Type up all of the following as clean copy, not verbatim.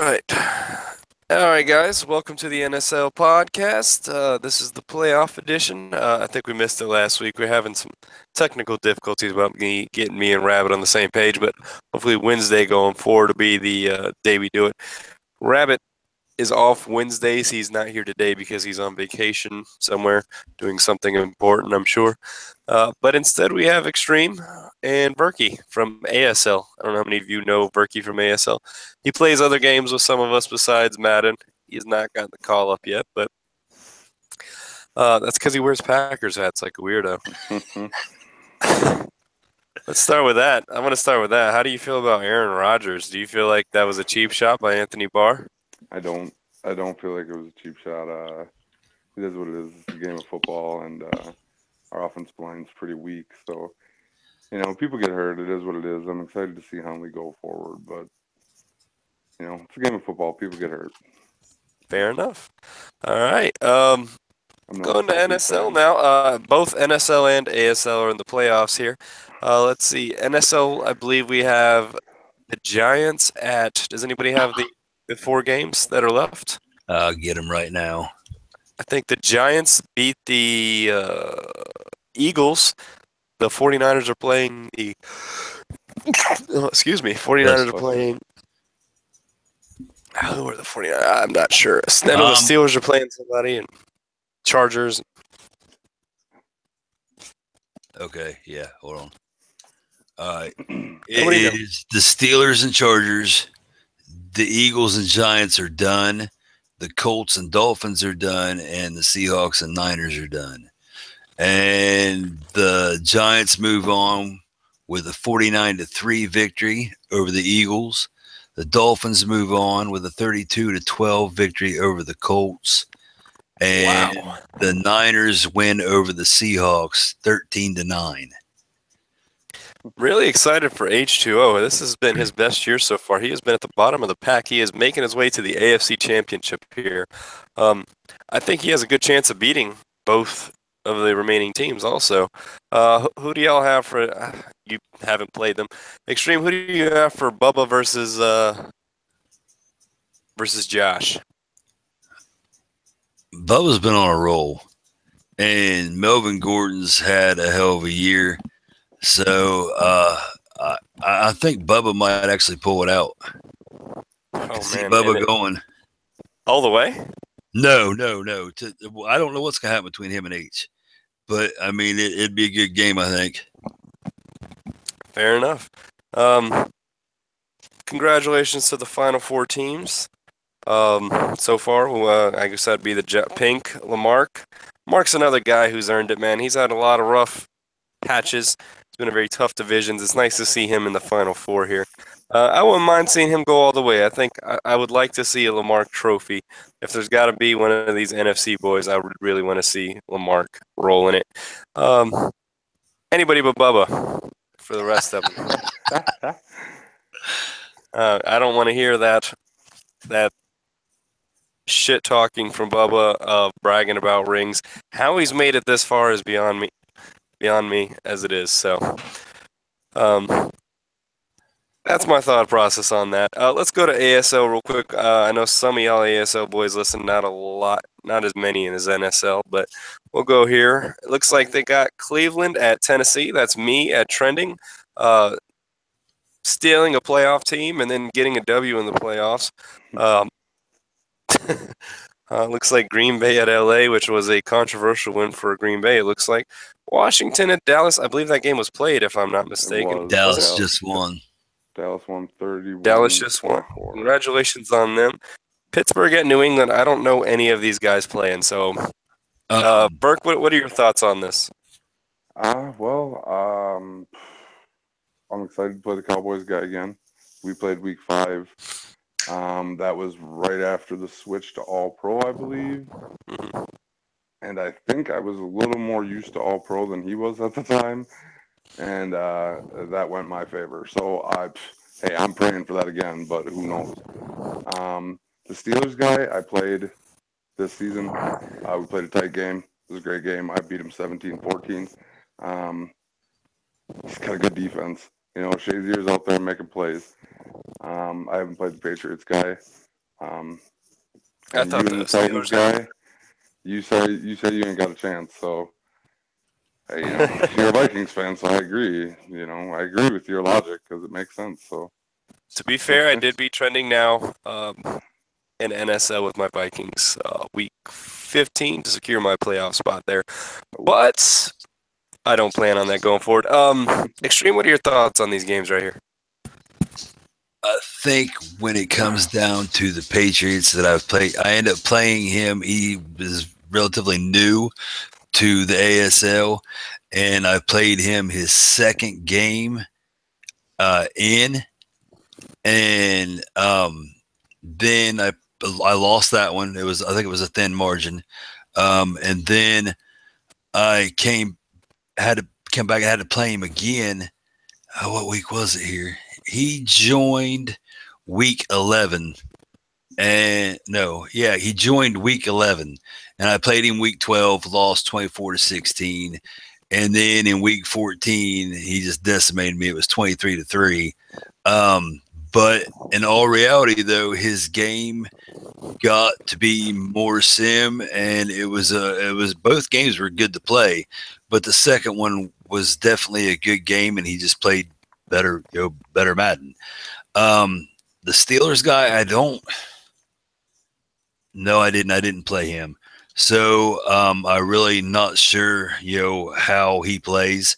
Right. All right, guys. Welcome to the NSL podcast. This is the playoff edition. I think we missed it last week. We're having some technical difficulties about getting me and Rabbit on the same page, but hopefully Wednesday going forward will be the day we do it. Rabbit is off Wednesdays. He's not here today because he's on vacation somewhere doing something important, I'm sure. But instead, we have Extreme and Berkey from ASL. I don't know how many of you know Berkey from ASL. He plays other games with some of us besides Madden. He has not gotten the call up yet, but that's because he wears Packers hats like a weirdo. Let's start with that. I want to start with that. How do you feel about Aaron Rodgers? Do you feel like that was a cheap shot by Anthony Barr? I don't. I don't feel like it was a cheap shot. It is what it is. It's a game of football, and our offensive line's pretty weak. So people get hurt. It is what it is. I'm excited to see how we go forward, but it's a game of football. People get hurt. Fair enough. All right. I'm not a Going to Celtics NSL fan. now. Both NSL and ASL are in the playoffs here. Let's see. NSL, I believe we have the Giants at. Does anybody have the four games that are left? I'll get them right now. I think the Giants beat the Eagles. The 49ers are playing the. Oh, excuse me. 49ers are playing. Who are the 49ers? I'm not sure. I know the Steelers are playing somebody and Chargers. Okay, yeah, hold on. All right. It is the Steelers and Chargers. The Eagles and Giants are done. The Colts and Dolphins are done. And the Seahawks and Niners are done. And the Giants move on with a 49-3 victory over the Eagles. The Dolphins move on with a 32-12 victory over the Colts. And the Niners win over the Seahawks 13-9. Really excited for H2O. This has been his best year so far. He has been at the bottom of the pack. He is making his way to the AFC Championship here. I think he has a good chance of beating both of the remaining teams also. Who do y'all have for you haven't played them. Extreme, who do you have for Bubba versus Josh? Bubba's been on a roll, and Melvin Gordon's had a hell of a year. So I think Bubba might actually pull it out. I can see Bubba going all the way. No. I don't know what's gonna happen between him and H, but I mean it'd be a good game. I think. Fair enough. Congratulations to the final four teams. So far, I guess that'd be the Pink, Lamarck. Mark's another guy who's earned it, man. He's had a lot of rough patches. It's been a very tough divisions. It's nice to see him in the final four here. I wouldn't mind seeing him go all the way. I think I would like to see a Lamarck trophy. If there's got to be one of these NFC boys, I would really want to see Lamarck roll in it. Anybody but Bubba for the rest of them. I don't want to hear that shit talking from Bubba of bragging about rings. How he's made it this far is beyond me as it is. So, that's my thought process on that. Let's go to ASL real quick. I know some of y'all ASL boys listen, not a lot, not as many as NSL, but we'll go here. It looks like they got Cleveland at Tennessee. That's me at Trending. Stealing a playoff team and then getting a W in the playoffs. Looks like Green Bay at LA, which was a controversial win for Green Bay. It looks like Washington at Dallas. I believe that game was played, if I'm not mistaken. Dallas just won. Dallas won 31. Dallas just won. Congratulations on them. Pittsburgh at New England. I don't know any of these guys playing. So, Burke, what are your thoughts on this? I'm excited to play the Cowboys guy again. We played week 5. That was right after the switch to All Pro, I believe. And I think I was a little more used to All Pro than he was at the time. And that went my favor. So, I'm praying for that again, but who knows? The Steelers guy I played this season. We played a tight game. It was a great game. I beat him 17-14. He's got a good defense. Shazier's out there making plays. I haven't played the Patriots guy. I And you thought and the the Titans Steelers guy, you say you ain't got a chance. So, hey, you're a Vikings fan, so I agree. I agree with your logic because it makes sense. So, To be fair, I did beat trending now in NSL with my Vikings week 15 to secure my playoff spot there. But I don't plan on that going forward. Extreme, what are your thoughts on these games right here? I think when it comes down to the Patriots that I've played, I end up playing him. He was relatively new to the ASL, and I played him his second game in, and then I lost that one. I think it was a thin margin, and then I had to come back. I had to play him again. What week was it here? He joined week 11. And no, yeah, he joined week 11, and I played him week 12, lost 24-16. And then in week 14, he just decimated me. It was 23-3. But in all reality, though, his game got to be more sim, and it was both games were good to play, but the second one was definitely a good game, and he just played better, better Madden. The Steelers guy, I don't. No, I didn't. I didn't play him. So I really not sure, how he plays.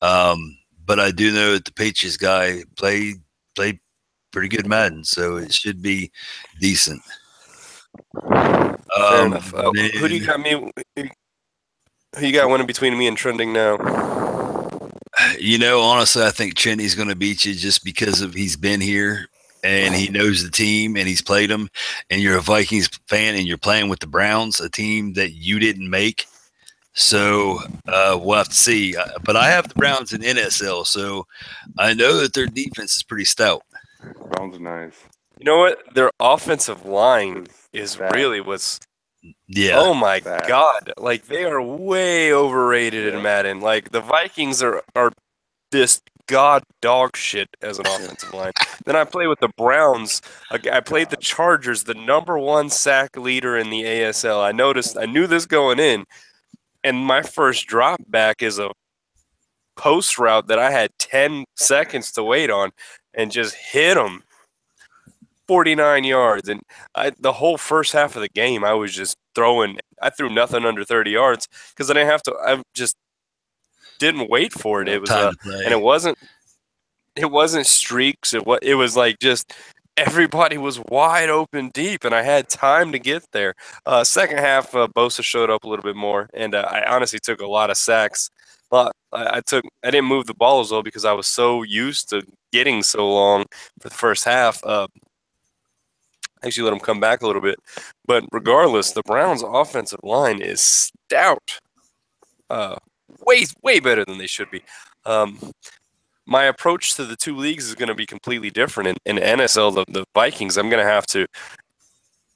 But I do know that the Patriots guy played pretty good Madden, so it should be decent. Fair enough. Who do you Then, got me? Who you got winning between me and trending now? honestly, I think Cheney's going to beat you just because of he's been here and he knows the team and he's played them. And you're a Vikings fan and you're playing with the Browns, a team that you didn't make. So we'll have to see. But I have the Browns in NSL, so I know that their defense is pretty stout. Browns are nice. You know what? Their offensive line is That- really what's. Yeah. Oh my that- God! Like they are way overrated in Yeah. Madden. Like the Vikings are this god dog shit as an offensive line. Then I play with the Browns. I played the Chargers, the #1 sack leader in the ASL. I knew this going in, and my first drop back is a post route that I had 10 seconds to wait on, and just hit him 49 yards. And the whole first half of the game, I was just throwing. I threw nothing under 30 yards because I didn't have to. I just didn't wait for it. It was Time to play. and it wasn't streaks. It was like just everybody was wide open deep, and I had time to get there. Second half, Bosa showed up a little bit more, and I honestly took a lot of sacks. But I didn't move the ball as well because I was so used to getting so long for the first half. Actually, let them come back a little bit. But regardless, the Browns' offensive line is stout. Way better than they should be. My approach to the two leagues is going to be completely different. In NSL, the Vikings, I'm going to have to.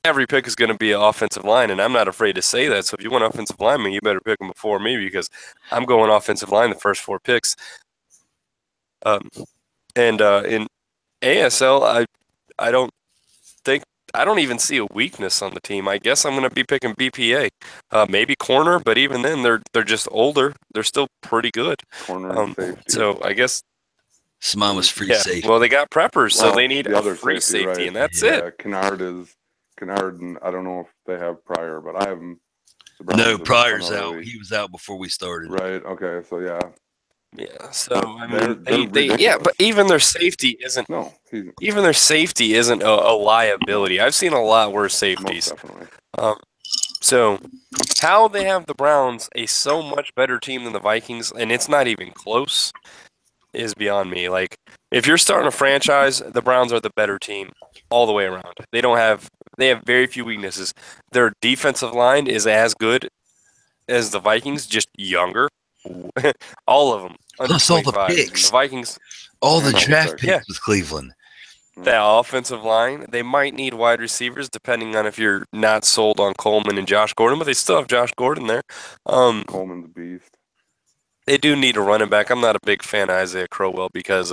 Every pick is going to be an offensive line, and I'm not afraid to say that. So if you want offensive lineman, you better pick them before me because I'm going offensive line the first 4 picks. And in ASL, I don't even see a weakness on the team. I guess I'm going to be picking BPA, maybe corner, but even then they're just older. They're still pretty good. Corner and safety. So I guess. Mine was free Yeah, safety. well, they got preppers, so they need the a other free safety, right. and that's yeah, it. Kennard, and I don't know if they have Pryor, but I have him. No, Pryor's out. He was out before we started. Right. Okay. So yeah. Yeah. So I mean, They're yeah, but ridiculous. even their safety isn't. No, Even their safety isn't a liability. I've seen a lot worse most safeties. definitely. So how they have the Browns a so much better team than the Vikings, and it's not even close, is beyond me. Like, if you're starting a franchise, the Browns are the better team all the way around. They have very few weaknesses. Their defensive line is as good as the Vikings, just younger. All of them under Plus all the 25. picks. The Vikings, All the And all the draft picks. picks Yeah. with Cleveland. that offensive line, they might need wide receivers depending on if you're not sold on Coleman and Josh Gordon, but they still have Josh Gordon there. Coleman's a beast. They do need a running back. I'm not a big fan of Isaiah Crowell because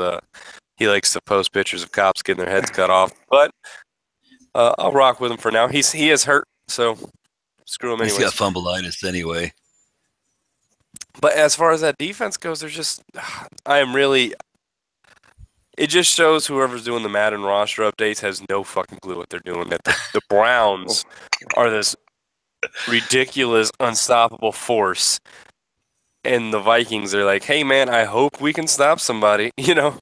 he likes to post pictures of cops getting their heads cut off. But I'll rock with him for now. He is hurt, so screw him He's got anyways. fumbleitis anyway. But as far as that defense goes, there's just I am really. It just shows whoever's doing the Madden roster updates has no fucking clue what they're doing. That the Browns are this ridiculous, unstoppable force, and the Vikings are like, hey man, I hope we can stop somebody. You know.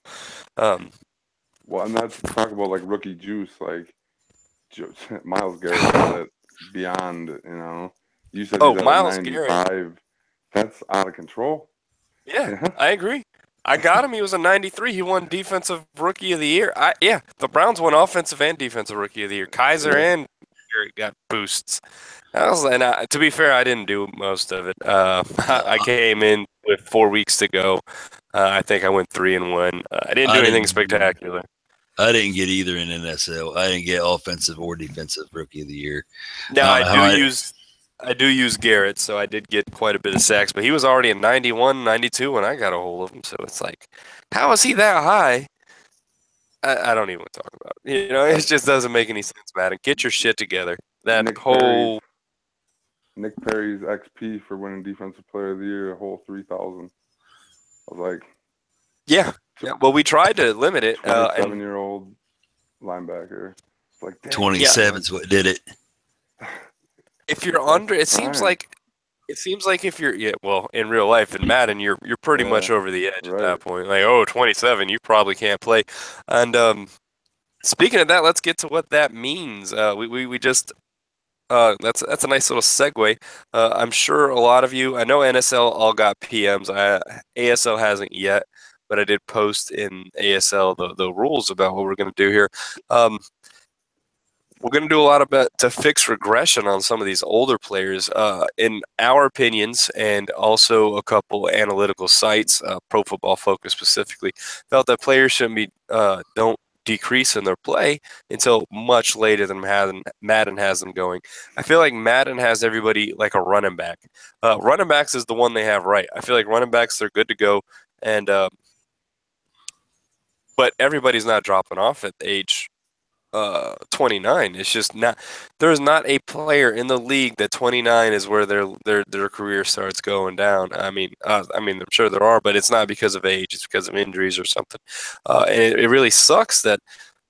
Well, and that's talk about like rookie juice. Like Miles Garrett has it beyond. You said he's Oh, at a Miles Garrett. 95. That's out of control. Yeah, I agree. I got him. He was a 93. He won Defensive Rookie of the Year. Yeah, the Browns won Offensive and Defensive Rookie of the Year. Kaiser and Garrett got boosts. To be fair, I didn't do most of it. I came in with 4 weeks to go. I think I went 3-1. I didn't do anything spectacular. I didn't get either in NSL. I didn't get offensive or defensive rookie of the year. Now I do use Garrett, so I did get quite a bit of sacks, but he was already a 91, 92 when I got a hold of him. So it's like, how is he that high? I don't even want to talk about it. It just doesn't make any sense, Madden. Get your shit together. That Nick whole Perry's XP for winning Defensive Player of the Year, a whole 3,000. I was like, yeah. Well, we tried to limit it. 27-year-old linebacker. It's like 27's what did it. If you're under, it seems like if you're in real life in Madden, you're pretty much over the edge at that point. Like, 27, you probably can't play. And speaking of that, let's get to what that means. We just that's a nice little segue. I'm sure a lot of you, I know NSL all got PMs. ASL hasn't yet, but I did post in ASL the rules about what we're going to do here. We're going to do a lot to fix regression on some of these older players. In our opinions, and also a couple analytical sites, Pro Football Focus specifically, felt that players shouldn't be don't decrease in their play until much later than Madden has them going. I feel like Madden has everybody like a running back. Running backs is the one they have right. I feel like running backs, they're good to go, and but everybody's not dropping off at age 29. It's just not. There's not a player in the league that 29 is where their career starts going down. I mean, I'm sure there are, but it's not because of age. It's because of injuries or something. And it really sucks that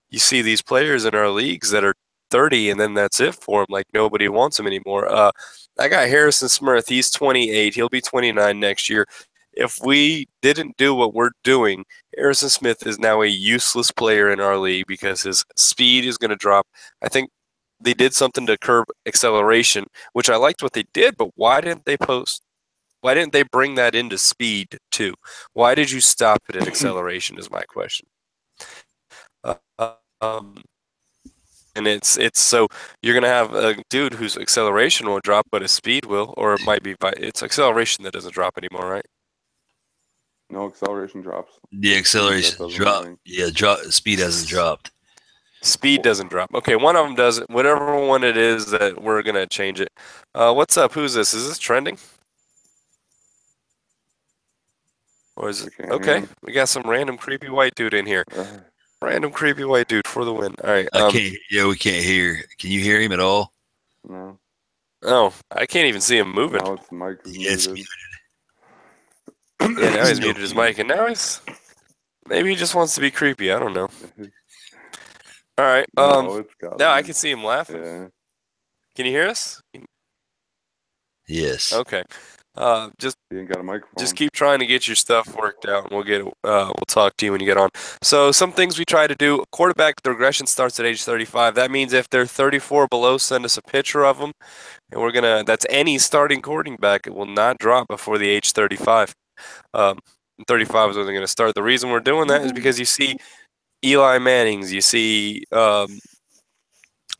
you see these players in our leagues that are 30 and then that's it for them. Like nobody wants them anymore. I got Harrison Smith. He's 28. He'll be 29 next year. If we didn't do what we're doing, Harrison Smith is now a useless player in our league because his speed is going to drop. I think they did something to curb acceleration, which I liked what they did, but why didn't they bring that into speed too? Why did you stop it at acceleration is my question. And it's so you're going to have a dude whose acceleration will drop, but his speed will, or it might be it's acceleration that doesn't drop anymore, right? No, acceleration drops. The acceleration drop. Yeah, speed hasn't dropped. Speed doesn't drop. Okay, one of them does it. Whatever one it is that we're going to change it. What's up? Who's this? Is this trending? Or is it? Okay, we got some random creepy white dude in here. Random creepy white dude for the win. All right. We can't hear. Can you hear him at all? No. Oh, I can't even see him moving. Now it's Mike is muted. Yeah, now he's muted his mic, and now maybe he just wants to be creepy. I don't know. All right. Now I can see him laughing. Yeah. Can you hear us? Yes. Okay. He ain't got a microphone. Just keep trying to get your stuff worked out, and we'll talk to you when you get on. So some things we try to do. Quarterback the regression starts at age 35. That means if they're 34 below, send us a picture of them, and that's any starting quarterback. It will not drop before the age 35. 35 is when they're going to start. The reason we're doing that is because you see Eli Mannings, you see all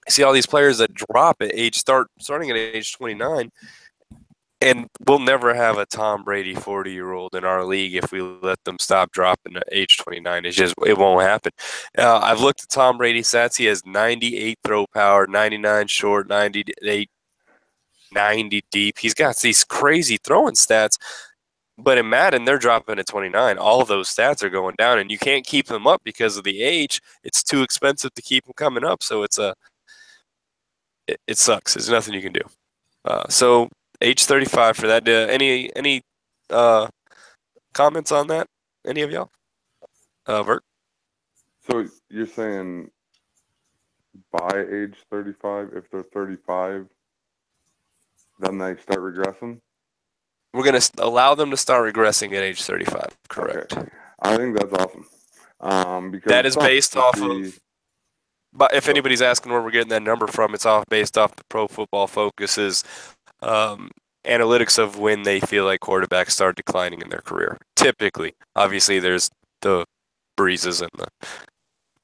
these players that drop at starting at age 29, and we'll never have a Tom Brady 40-year-old in our league if we let them stop dropping at age 29. It won't happen. I've looked at Tom Brady's stats. He has 98 throw power, 99 short, 98, 90 deep. He's got these crazy throwing stats. But in Madden, they're dropping at 29. All of those stats are going down, and you can't keep them up because of the age. It's too expensive to keep them coming up. So it's it sucks. There's nothing you can do. So age 35 for that. Any uh, comments on that? Any of y'all? Vert? So you're saying by age 35, if they're 35, then they start regressing? We're going to allow them to start regressing at age 35. Correct. Okay. I think that's awesome. Because That it is sucks based to off see, of. But if go- anybody's asking where we're getting that number from, it's off based off the Pro Football Focus's analytics of when they feel like quarterbacks start declining in their career. Typically, obviously, there's the Breezes and the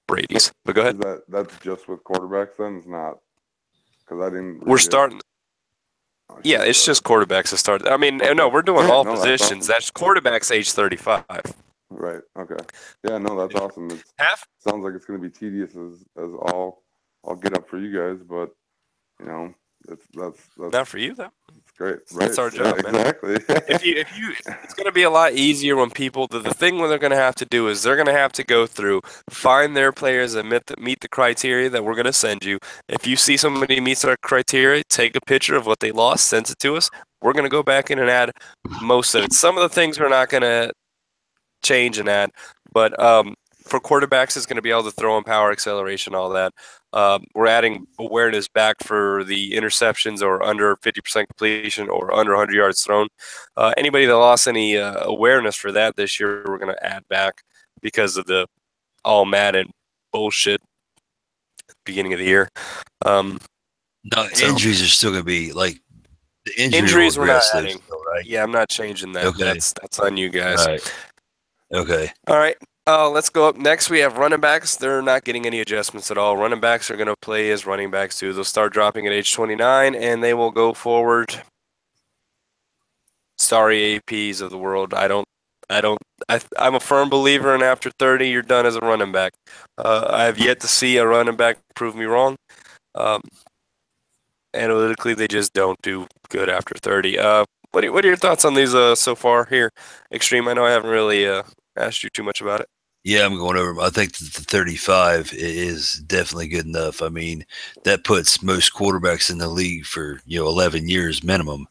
Brady's. But go ahead. that's just with quarterbacks then? It's not, because I didn't We're read it. starting. I Yeah, should've it's read just it. quarterbacks that start. I mean, no, Okay. we're doing Yeah, all no, that's positions. awesome. That's quarterbacks age 35. Right. Okay. Yeah, no, that's awesome. It Half? sounds like it's going to be tedious as all get up for you guys, but you know, that's Not for you though. it's great, That's right? our Yeah, job, man. exactly. It's going to be a lot easier when people. The thing what they're going to have to do is they're going to have to go through, find their players that meet the criteria that we're going to send you. If you see somebody meets our criteria, take a picture of what they lost, send it to us. We're going to go back in and add most of it. Some of the things we're not going to change and add. But for quarterbacks, it's going to be able to throw in power, acceleration, all that. We're adding awareness back for the interceptions or under 50% completion or under 100 yards thrown. Anybody that lost any awareness for that this year, we're going to add back because of the all Madden bullshit beginning of the year. No, So injuries are still going to be like the injury will injuries, we're not regress though, adding. still, right? Yeah, I'm not changing that. Okay. That's on you All guys. right. Okay. All right. Let's go up next. We have running backs. They're not getting any adjustments at all. Running backs are going to play as running backs too. They'll start dropping at age 29, and they will go forward. Sorry, APs of the world. I'm a firm believer in after 30, you're done as a running back. I have yet to see a running back prove me wrong. Um, Analytically, they just don't do good after 30. What are your thoughts on these so far here, Extreme? I know I haven't really asked you too much about it. Yeah, I'm going over. I think that the 35 is definitely good enough. I mean, that puts most quarterbacks in the league for 11 years minimum.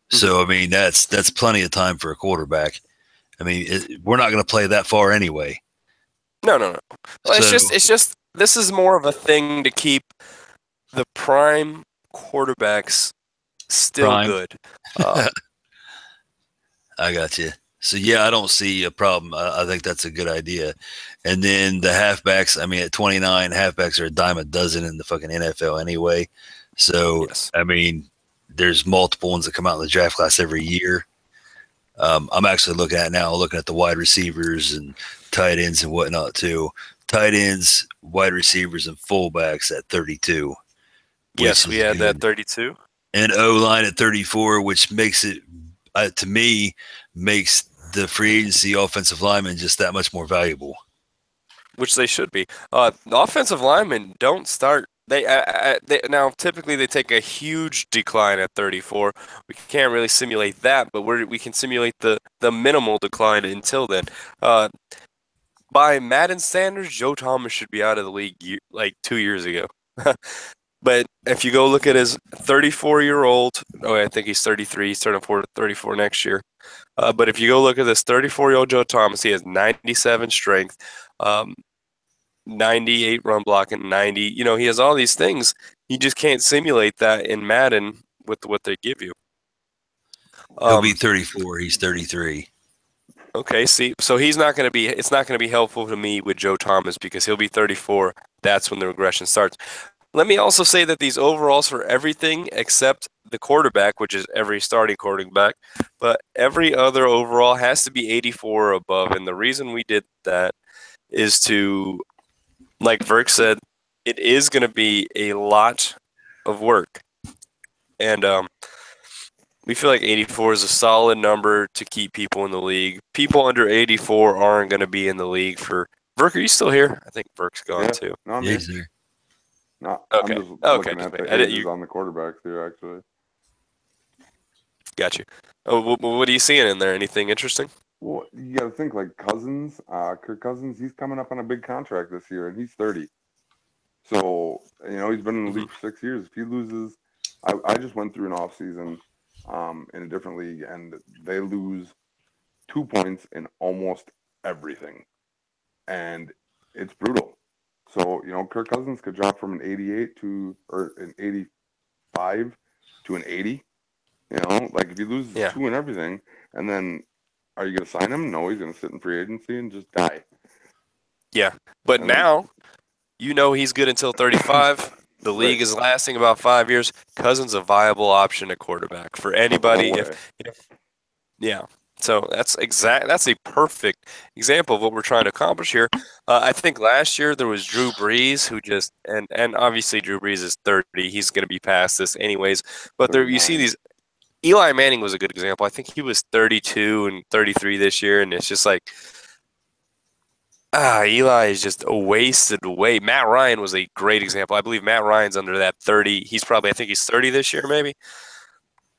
So I mean, that's plenty of time for a quarterback. I mean, we're not going to play that far anyway. No. Well, So it's just this is more of a thing to keep the prime quarterbacks still prime, good. Um, I got you. So yeah, I don't see a problem. I think that's a good idea. And then the halfbacks. I mean, at 29, halfbacks are a dime a dozen in the fucking NFL anyway. So yes. I mean, there's multiple ones that come out in the draft class every year. I'm actually looking at the wide receivers and tight ends and whatnot too. Tight ends, wide receivers, and fullbacks at 32, which Yes, we is had that good. 32, And O line at 34, which makes it, to me, makes the free agency offensive lineman just that much more valuable. which they should be. The offensive linemen don't start. They now typically they take a huge decline at 34. We can't really simulate that, but we can simulate the minimal decline until then. Uh, by Madden standards, Joe Thomas should be out of the league like 2 years ago. But if you go look at his 34-year-old, oh, I think he's 33. He's turning 34 next year. But if you go look at this 34-year-old Joe Thomas, he has 97 strength, 98 run blocking, 90. He has all these things. You just can't simulate that in Madden with what they give you. He'll be Um, 34. He's 33. okay, see, so he's not going to be. It's not going to be helpful to me with Joe Thomas because he'll be 34. That's when the regression starts. Let me also say that these overalls for everything except the quarterback, which is every starting quarterback, but every other overall has to be 84 or above. And the reason we did that is to, like Verk said, it is going to be a lot of work. And we feel like 84 is a solid number to keep people in the league. People under 84 aren't going to be in the league for. Verk, are you still here? I think Verk's gone Yeah, too. no, I'm Yeah, here. he's there. No, I'm Okay. just Okay. looking Just at wait. the ages on the quarterbacks here, actually. Got you. Oh, what are you seeing in there? Anything interesting? Well, you got to think like Cousins, Kirk Cousins. He's coming up on a big contract this year, and he's 30. So, he's been in the Mhm. league for 6 years. If he loses, I just went through an off season in a different league, and they lose 2 points in almost everything, and it's brutal. So, Kirk Cousins could drop from an 88 to or an 85 to an 80. Like if he loses Yeah, two and everything, and then are you going to sign him? No, he's going to sit in free agency and just die. yeah. But And then, now he's good until 35. The right, league is lasting about 5 years. Cousins a viable option at quarterback for the whole anybody. If way. yeah, so that's a perfect example of what we're trying to accomplish here. I think last year there was Drew Brees who just and obviously Drew Brees is 30. He's going to be past this anyways. But there you see 39. these. Eli Manning was a good example. I think he was 32 and 33 this year, and it's just like Eli is just a wasted away. Matt Ryan was a great example. I believe Matt Ryan's under that 30. I think he's 30 this year, maybe.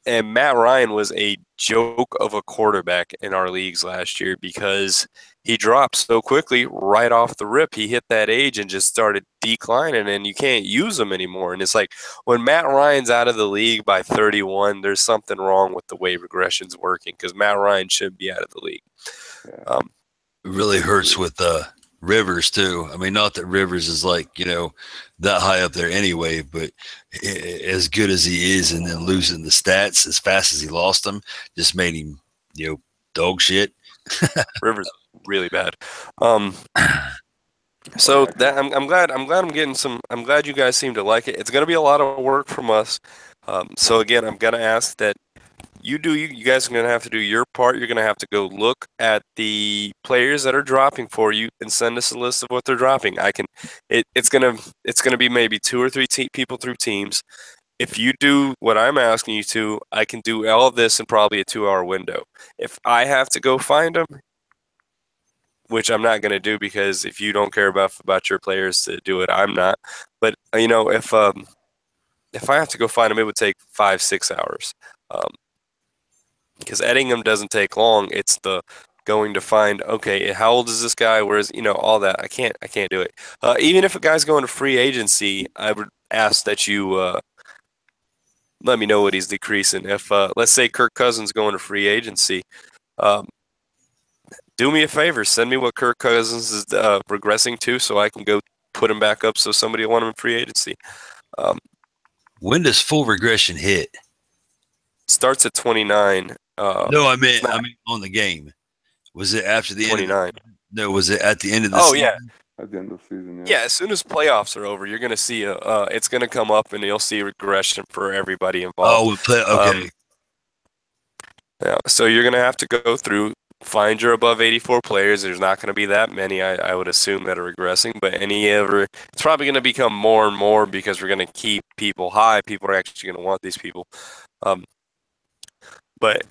And Matt Ryan was a joke of a quarterback in our leagues last year because he dropped so quickly right off the rip. He hit that age and just started declining, and you can't use him anymore. And it's like when Matt Ryan's out of the league by 31, there's something wrong with the way regression's working because Matt Ryan should be out of the league. Yeah, Um, It really completely hurts agree. with Rivers too. I mean, not that Rivers is like that high up there anyway, but as good as he is, and then losing the stats as fast as he lost them just made him dog shit. Rivers really bad. Um, Oh so yeah, that I'm getting some. I'm glad you guys seem to like it. It's going to be a lot of work from us. So again, I'm going to ask that you guys are going to have to do your part. You're going to have to go look at the players that are dropping for you and send us a list of what they're dropping. It's going to be maybe two or three people through teams. If you do what I'm asking you to, I can do all of this in probably a 2-hour window. If I have to go find them, which I'm not going to do because if you don't care about your players to do it, I'm not. But if I have to go find them, it would take 5-6 hours. Um, because editing them doesn't take long. It's the going to find, okay, how old is this guy? Where's all that? I can't do it. Even if a guy's going to free agency, I would ask that you let me know what he's decreasing. If let's say Kirk Cousins going to free agency, um, do me a favor, send me what Kirk Cousins is regressing to, so I can go put him back up, so somebody will want him in free agency. Um, When does full regression hit? starts at 29. No, It's not I mean on the game. Was it after the end of the? 29. No, was it at the end of the Oh yeah, season? at the end of the season, yeah. yeah. As soon as playoffs are over, you're gonna see it's gonna come up, and you'll see regression for everybody involved. Oh, we play. Um, Okay, yeah, so you're gonna have to go through, find your above 84 players. There's not gonna be that many, I would assume, that are regressing, but it's probably gonna become more and more because we're gonna keep people high. People are actually gonna want these people. Um, but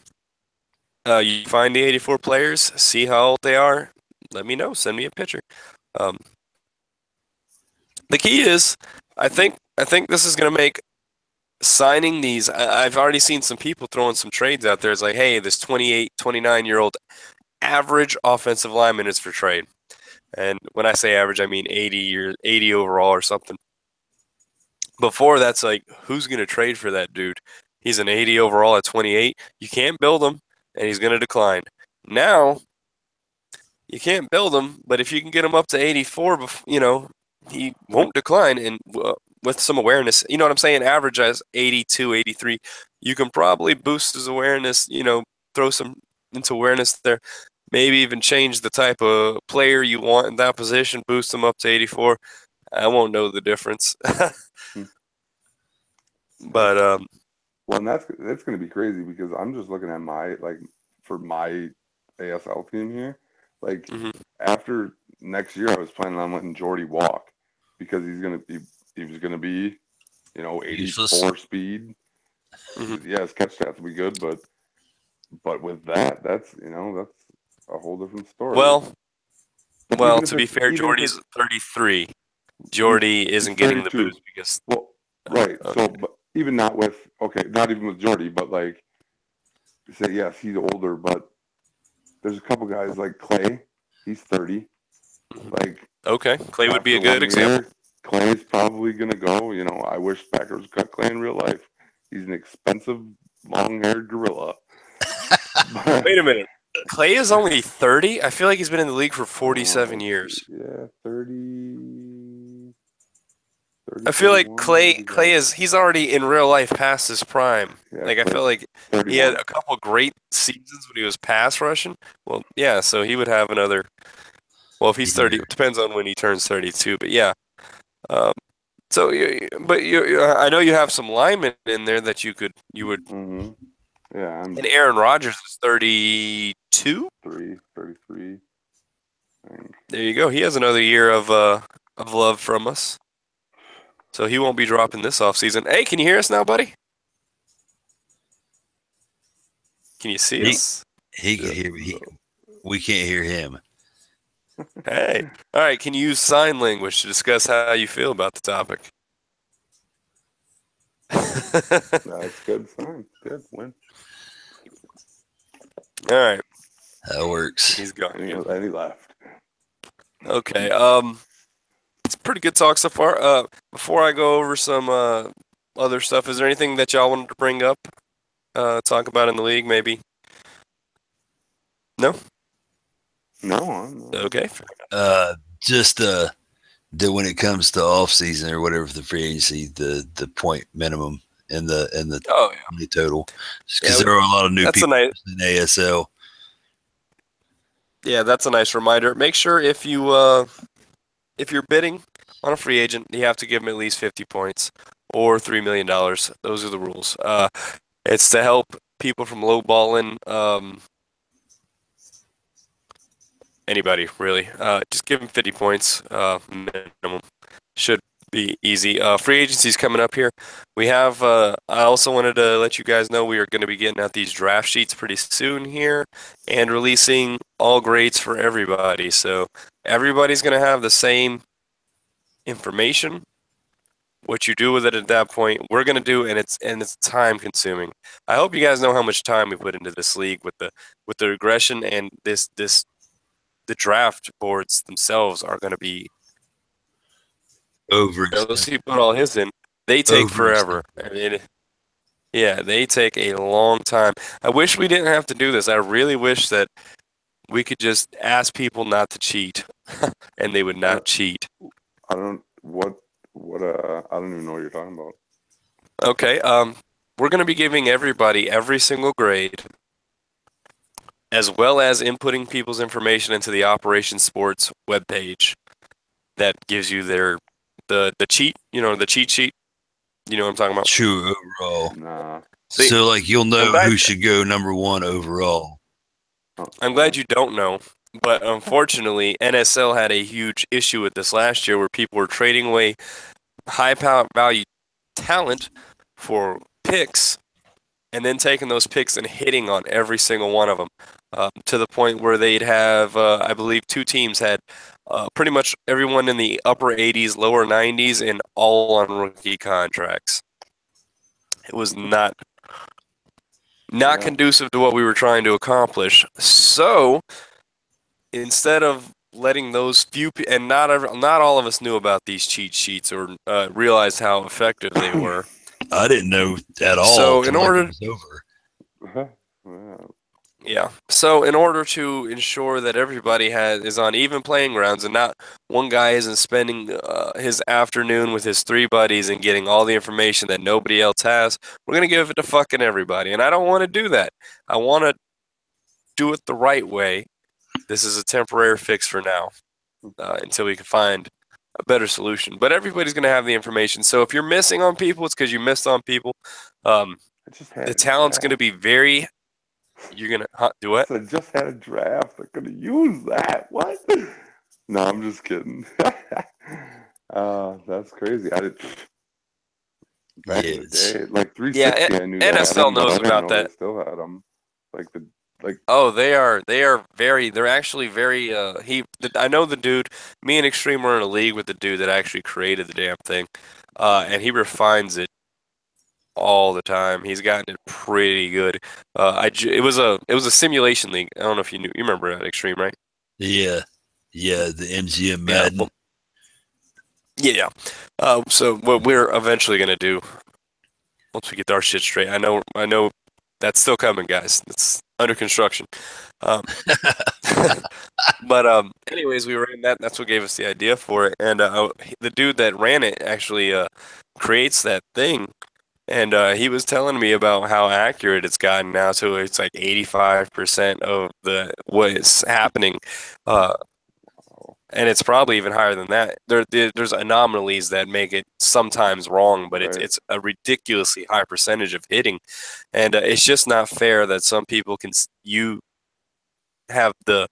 you find the 84 players, see how old they are. Let me know. Send me a picture. Um, the key is, I think this is gonna make signing these. I've already seen some people throwing some trades out there. It's like, hey, this 28, 29-year-old average offensive lineman is for trade. And when I say average, I mean 80 overall or something. Before that's like, who's going to trade for that dude? He's an 80 overall at 28. You can't build him, and he's going to decline. Now, you can't build him, but if you can get him up to 84, he won't decline. And with some awareness, you know what I'm saying? Average as 82, 83. You can probably boost his awareness, throw some into awareness there. Maybe even change the type of player you want in that position, boost him up to 84. I won't know the difference. Hmm. Yeah. But Well, and that's going to be crazy because I'm just looking at for my ASL team here. Like mhm, after next year, I was planning on letting Jordy walk because he was gonna be useless. 84 speed. mhm. Yeah, his catch stats will be good, but with that, that's a whole different story. Well, But well, to be fair, even if Jordy's it's 33. he's Jordy he's isn't getting the 32. boost because Well, right. So, okay. but even not with not even with Jordy, but like say yes, he's older, but there's a couple guys like Clay. He's 30. Mhm. Like Okay, Clay would be after a good one example. year, Clay's probably gonna go. You know, I wish Packers cut Clay in real life. He's an expensive, long-haired gorilla. Wait a minute. Clay is only 30? I feel like he's been in the league for 47 Let's years. see. Yeah, 30, I feel like 31. What did Clay he is he's already in real life past his prime. Yeah, Like I feel Clay's like he had 31. a couple great seasons when he was pass rushing. Well, yeah, so he would have another. Well, if he's 30, Yeah. it depends on when he turns 32. But yeah, um, so I know you have some linemen in there that you would. Mm-hmm. Yeah, I'm And Aaron Rodgers is 32. 33. I think. There you go. He has another year of love from us, so he won't be dropping this offseason. Hey, can you hear us now, buddy? Can you see He us? he can Yeah. hear me. We can't hear him. Hey. All right, can you use sign language to discuss how you feel about the topic? That's good sign. Good win. All right, That works. he's gone. And he left. Okay, it's pretty good talk so far. Before I go over some other stuff, is there anything that y'all wanted to bring up, talk about in the league, maybe? No? No, I'm not. Okay. Just that when it comes to off season or whatever the free agency, the point minimum and the Oh, yeah. money total, because Yeah, there are a lot of new that's a people nice. in ASL. Yeah, that's a nice reminder. Make sure if you're bidding on a free agent, you have to give him at least 50 points or $3 million. Those are the rules. It's to help people from lowballing anybody really. Just give him 50 points minimum. Should be easy. Free agency's coming up here. We have. I also wanted to let you guys know we are going to be getting out these draft sheets pretty soon here, and releasing all grades for everybody. So everybody's going to have the same information. What you do with it at that point, we're going to do, and it's time consuming. I hope you guys know how much time we put into this league with the regression and this the draft boards themselves are going to be. Let's Overextended. see, put all his in. They take forever. Overextended. I mean, yeah, they take a long time. I wish we didn't have to do this. I really wish that we could just ask people not to cheat, and they would Uh, not cheat. I don't I don't even know what you're talking about. Okay, we're going to be giving everybody every single grade, as well as inputting people's information into the Operation Sports webpage that gives you the cheat, the cheat sheet. You know what I'm talking about? True overall. Nah. See, So like you'll know glad- who should go number one overall. I'm glad you don't know, but unfortunately, NSL had a huge issue with this last year where people were trading away high value talent for picks and then taking those picks and hitting on every single one of them to the point where they'd have, I believe, two teams had pretty much everyone in the upper 80s, lower 90s, and all on rookie contracts. It was not Yeah. conducive to what we were trying to accomplish. So instead of letting those few and not all of us knew about these cheat sheets or realized how effective they were. I didn't know at all. So in till, like, order, it was over. yeah. So in order to ensure that everybody is on even playing grounds and not one guy isn't spending his afternoon with his three buddies and getting all the information that nobody else has, we're gonna give it to fucking everybody. And I don't want to do that. I want to do it the right way. This is a temporary fix for now until we can find a better solution. But everybody's going to have the information. So if you're missing on people, it's because you missed on people. I just had The a talent's going to draft. be very. You're going to do what? I just had a draft. I'm gonna use that. What? No, I'm just kidding. That's crazy. I did back in the Yes. day, like Yeah, 360. I knew they had NSL them, but knows I didn't about know that. they still had them. Like Oh, they are very. They're actually very. I know the dude. Me and Extreme were in a league with the dude that actually created the damn thing, and he refines it all the time. He's gotten it pretty good. It was a simulation league. I don't know if you remember that Extreme, right? Yeah. Yeah. The MGM Yeah. Madden. Well, Yeah. So what we're eventually gonna do once we get our shit straight. I know that's still coming, guys. It's under construction. Um, but anyways, we were in that. That's what gave us the idea for it. And the dude that ran it actually creates that thing. And he was telling me about how accurate it's gotten now. So it's like 85% of the what is happening. Uh, and it's probably even higher than that. There's anomalies that make it sometimes wrong, but it's Right. it's a ridiculously high percentage of hitting, and it's just not fair that some people you have the.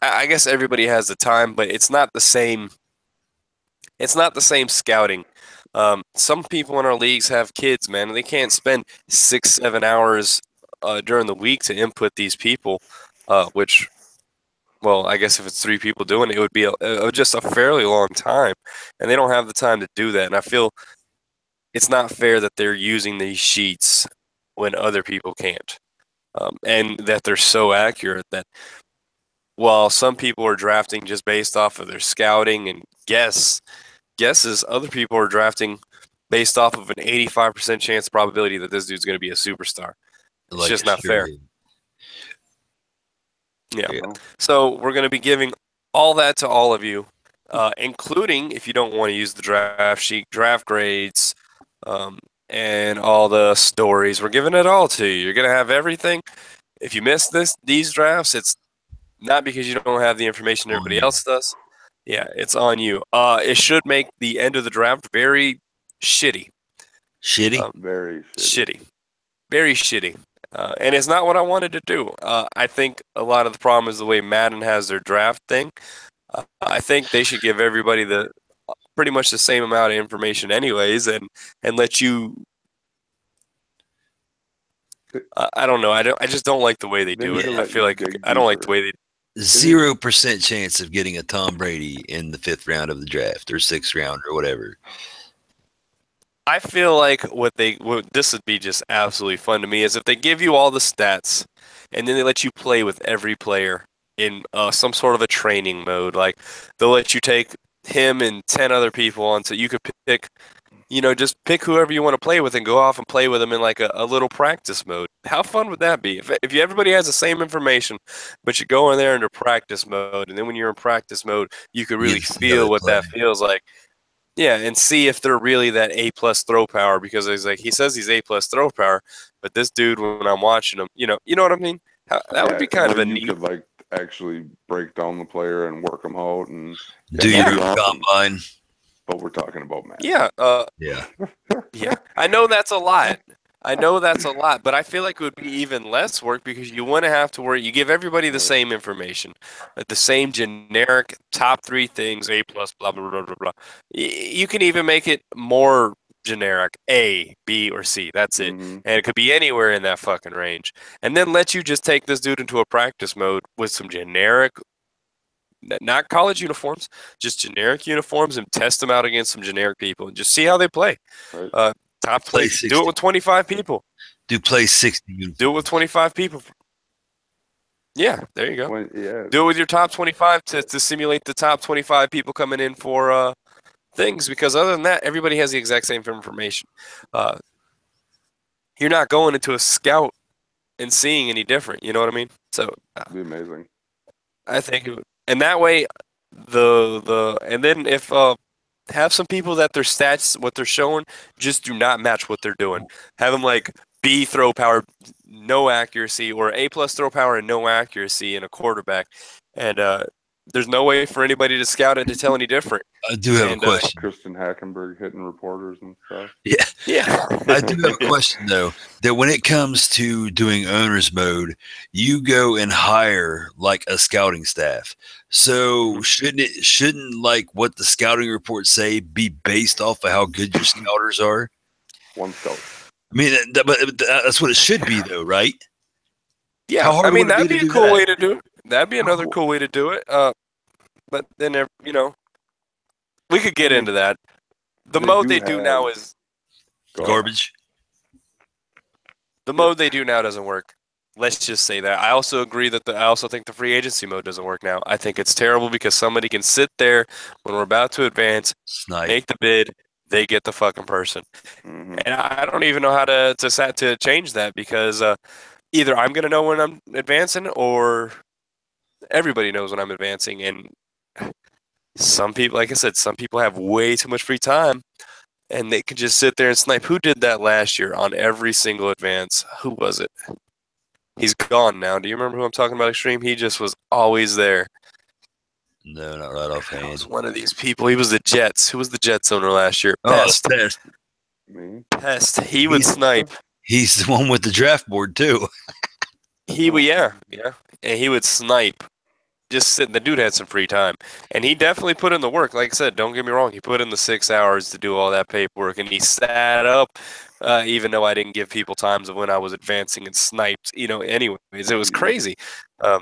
I guess everybody has the time, but it's not the same. It's not the same scouting. Some people in our leagues have kids, man, and they can't spend 6, 7 hours during the week to input these people, which well, I guess if it's three people doing it, it would be just a fairly long time, and they don't have the time to do that. And I feel it's not fair that they're using these sheets when other people can't, and that they're so accurate that while some people are drafting just based off of their scouting and guesses, other people are drafting based off of an 85% chance probability that this dude's going to be a superstar. It's Like just it not sure fair. is. Yeah. Yeah. No. So we're going to be giving all that to all of you, including if you don't want to use the draft sheet, draft grades, and all the stories. We're giving it all to you. You're going to have everything. If you miss these drafts, it's not because you don't have the information On everybody you. else does. Yeah, it's on you. It should make the end of the draft very shitty. Shitty. Very shitty. Shitty. Very shitty. And it's not what I wanted to do. I think a lot of the problem is the way Madden has their draft thing. I think they should give everybody the pretty much the same amount of information, anyways, and let you. I don't know. I just don't like the way they They do need it. to I let feel you like dig I don't like the deeper. way they. 0% chance of getting a Tom Brady in the 5th round of the draft or 6th round or whatever. I feel like what this would be just absolutely fun to me is if they give you all the stats and then they let you play with every player in some sort of a training mode. Like they'll let you take him and 10 other people on, so you could pick, just pick whoever you want to play with and go off and play with them in like a little practice mode. How fun would that be? If everybody has the same information, but you go in there into practice mode, and then when you're in practice mode, you could You really get to see how they feel what play. that feels like. Yeah, and see if they're really that A plus throw power, because he's like he says he's A plus throw power, but this dude when I'm watching him, you know what I mean? That would Yeah, be kind of where a you neat. could like actually break down the player and work them out, and yeah, Do that'd your be own awesome. combine. But we're talking about Madden. Yeah, Yeah. yeah. I know that's a lot. I know that's a lot, but I feel like it would be even less work because you wouldn't have to worry. You give everybody the Right. same information, the same generic top three things, A plus, blah blah blah blah blah. You can even make it more generic, A, B, or C. That's it, Mm-hmm. and it could be anywhere in that fucking range. And then let you just take this dude into a practice mode with some generic, not college uniforms, just generic uniforms, and test them out against some generic people and just see how they play. Right. Top Play 20. Do it 60. with 25 people. Do play 60 Do it with uniforms. 25 people. Yeah, there you go. Yeah. Do it with your top 25 to simulate the top 25 people coming in for things, because other than that, everybody has the exact same information. Uh, you're not going into a scout and seeing any different. You know what I mean? So It'd be amazing. I think, and that way, and then if have some people that their stats, what they're showing, just do not match what they're doing. Have them like B throw power, no accuracy, or A plus throw power and no accuracy in a quarterback, and there's no way for anybody to scout it to tell any different. I do have a And question. Kristen Hackenberg hitting reporters and stuff. Yeah. yeah, I do have a question though. That when it comes to doing owner's mode, you go and hire like a scouting staff. So shouldn't like what the scouting reports say be based off of how good your scouters are? One scout. I mean, but that's what it should be though, right? yeah. How I hard mean, would it be that'd to be a do cool that? way to do it. That'd be another How- cool way to do it. But then we could get I mean, into that. The they mode do they do now have- is Go ahead. Garbage. the mode they do now doesn't work. let's just say that. I also agree that I also think the free agency mode doesn't work now. I think it's terrible because somebody can sit there when we're about to advance, Snipe. make the bid, they get the fucking person. Hmm. And I don't even know how to change that because either I'm gonna know when I'm advancing or everybody knows when I'm advancing. And some people, like I said, some people have way too much free time and they can just sit there and snipe. Who did that last year on every single advance? Who was it? He's gone now. Do you remember who I'm talking about, Extreme? He just was always there. No, not right That offhand. was one of these people. He was the Jets. Who was the Jets owner last year? Oh, Pest. Pest. Me? Pest. He would snipe. He's the one with the draft board too. He would, yeah. And he would snipe. Just sitting. The dude had some free time, and he definitely put in the work. Like I said, don't get me wrong. He put in the 6 hours to do all that paperwork, and he sat up. Even though I didn't give people times of when I was advancing and sniped, anyways, it was crazy. Um,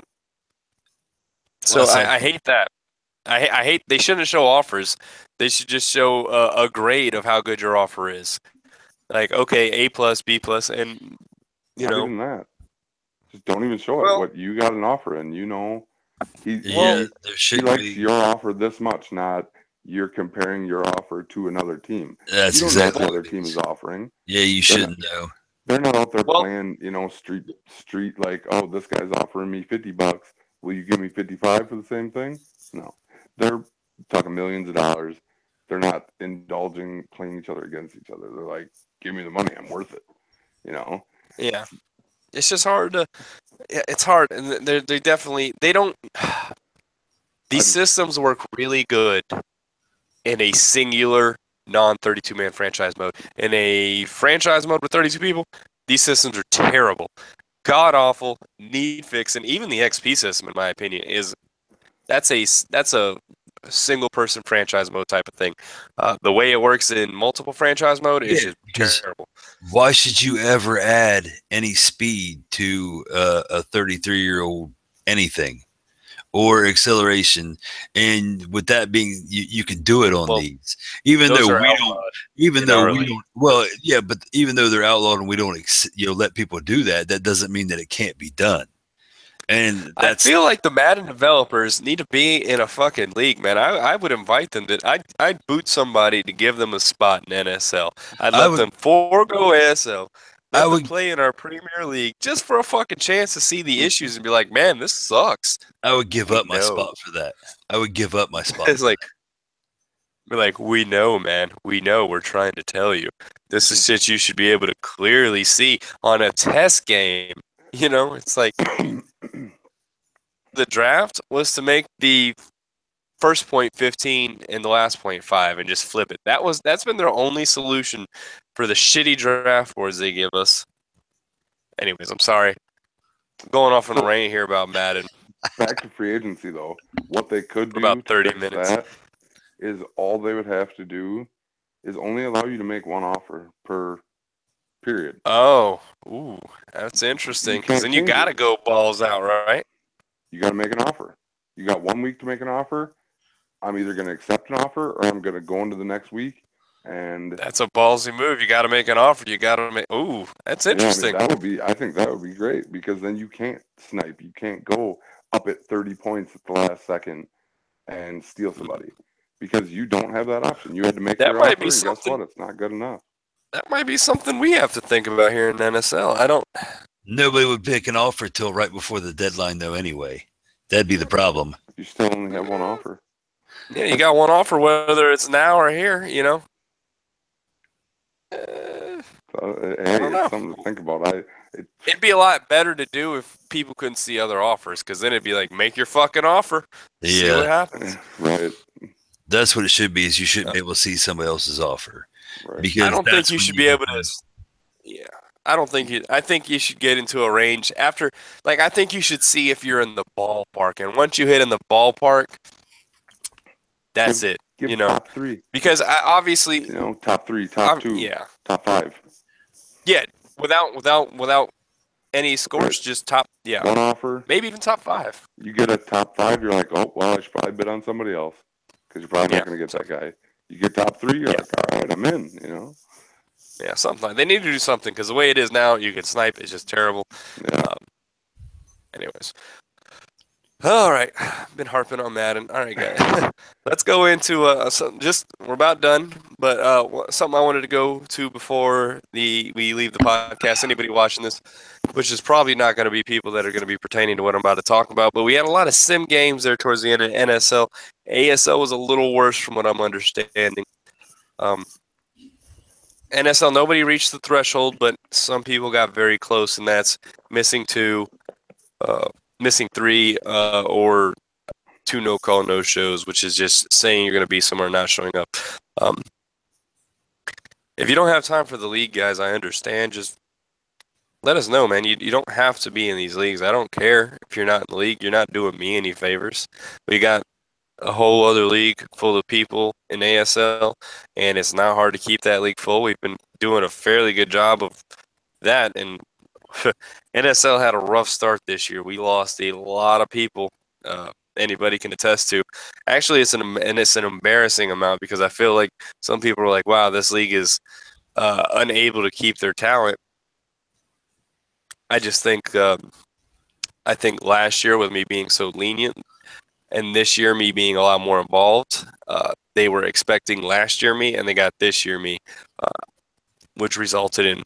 so I hate that. I hate. They shouldn't show offers. They should just show a grade of how good your offer is. Like, okay, A plus, B plus, and Not even that. Just don't even show it. Well- What you got an offer, and he Yeah, there he should likes be. your offer this much, not you're comparing your offer to another team. That's You don't know what exactly the other what it team is. is offering. Yeah, you shouldn't know. They're not out there Well- playing, street like, oh, this guy's offering me $50. Will you give me 55 for the same thing? No. They're talking millions of dollars. They're not indulging playing each other against each other. They're like, give me the money, I'm worth it. Yeah, it's just hard to. It's hard, and they definitely they don't. These systems work really good in a singular non-32 man franchise mode. In a franchise mode with 32 people, these systems are terrible, god awful, need fixing. Even the XP system, in my opinion, that's a single person franchise mode type of thing. The way it works in multiple franchise mode is just terrible. Why should you ever add any speed to a 33-year-old anything or acceleration? And with that being, you can do it on these, even though we don't. Even though we don't. Well, yeah, but even though they're outlawed and we don't, let people do that, that doesn't mean that it can't be done. And I feel like the Madden developers need to be in a fucking league, man. I would invite them I'd boot somebody to give them a spot in NSL. I'd let them forego ASL. Let them play in our Premier League just for a fucking chance to see the issues and be like, man, this sucks. I would give up my spot for that. I would give up my spot. It's like, we're like, we know, man. We know. We're trying to tell you. This is shit you should be able to clearly see on a test game. It's like the draft was to make the first point 15 and the last point 5 and just flip it. That's been their only solution for the shitty draft boards they give us. Anyways, I'm sorry. I'm going off on a rant here about Madden. Back to free agency though. What they could do about 30 to fix minutes. that is all they would have to do is only allow you to make one offer per period. Oh, ooh, that's interesting. Because then you got to go balls out, right? You got to make an offer. You got 1 week to make an offer. I'm either going to accept an offer or I'm going to go into the next week. And that's a ballsy move. You got to make an offer. You got to make. Ooh, that's interesting. I think that would be great because then you can't snipe. You can't go up at 30 points at the last second and steal somebody because you don't have that option. You had to make your offer, and guess what? It's not good enough. That might be something we have to think about here in NSL. Nobody would pick an offer till right before the deadline, though. Anyway, that'd be the problem. You still only have one offer. Yeah, you got one offer, whether it's now or here. It's something to think about. It'd be a lot better to do if people couldn't see other offers, because then it'd be like, make your fucking offer. See what happens. Right. That's what it should be. Is you shouldn't be able to see somebody else's offer. Right. Because I don't think you should be able to. Yeah, I don't think you. I think you should get into a range after. Like, I think you should see if you're in the ballpark, and once you hit in the ballpark, that's it. Give top 3 because obviously, top 3, top 2, top 5. Yeah, without any scores, just top. Yeah, one offer, maybe even top 5. You get a top 5, you're like, oh well, I should probably bid on somebody else because you're probably not going to get that guy. You get top 3, you're like, all right, I'm in. Yeah, something. They need to do something because the way it is now, you can snipe. It's just terrible. Yeah. Anyways. All right, been harping on Madden. All right, guys, let's go into we're about done, but something I wanted to go to before we leave the podcast. Anybody watching this, which is probably not going to be people that are going to be pertaining to what I'm about to talk about, but we had a lot of sim games there towards the end of NSL. ASL was a little worse from what I'm understanding. Um, NSL, nobody reached the threshold, but some people got very close, and that's missing two, missing three, or two no call no shows, which is just saying you're going to be somewhere not showing up. If you don't have time for the league, guys, I understand. Just let us know, man. You don't have to be in these leagues. I don't care if you're not in the league. You're not doing me any favors. We got a whole other league full of people in ASL, and it's not hard to keep that league full. We've been doing a fairly good job of that, and NSL had a rough start this year. We lost a lot of people. Anybody can attest to. Actually, it's an embarrassing amount because I feel like some people are like, "Wow, this league is unable to keep their talent." I just think I think last year with me being so lenient, and this year me being a lot more involved, they were expecting last year me, and they got this year me, which resulted in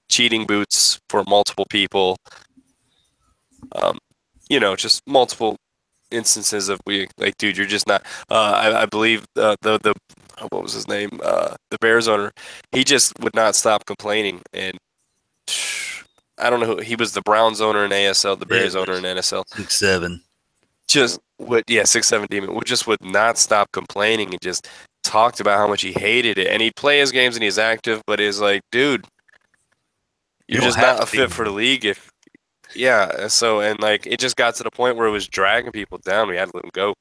cheating boots for multiple people. Just multiple instances of dude, you're just not. I believe the what was his name, the Bears owner, he just would not stop complaining, and I don't know who he was. The Browns owner in ASL, the Bears owner in NSL, 6'7". just would 6'7" demon would not stop complaining and just talked about how much he hated it, and he'd play his games and he's active, but is like, dude, you're don't just have not a to fit be. for the league if. Yeah, so and like it just got to the point where it was dragging people down. We had to let them go.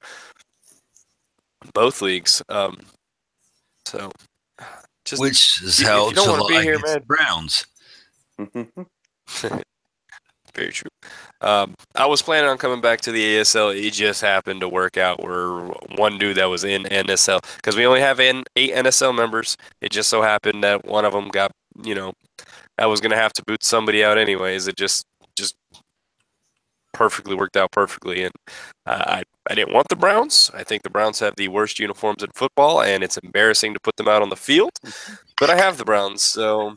Both leagues. So just Which is if how you don't want to be July here, gets the man. Browns. Very true. I was planning on coming back to the ASL. It just happened to work out where one dude that was in NSL, because we only have 8 NSL members. It just so happened that one of them got, I was gonna have to boot somebody out anyways. It just perfectly worked out perfectly, and I didn't want the Browns. I think the Browns have the worst uniforms in football, and it's embarrassing to put them out on the field. But I have the Browns, so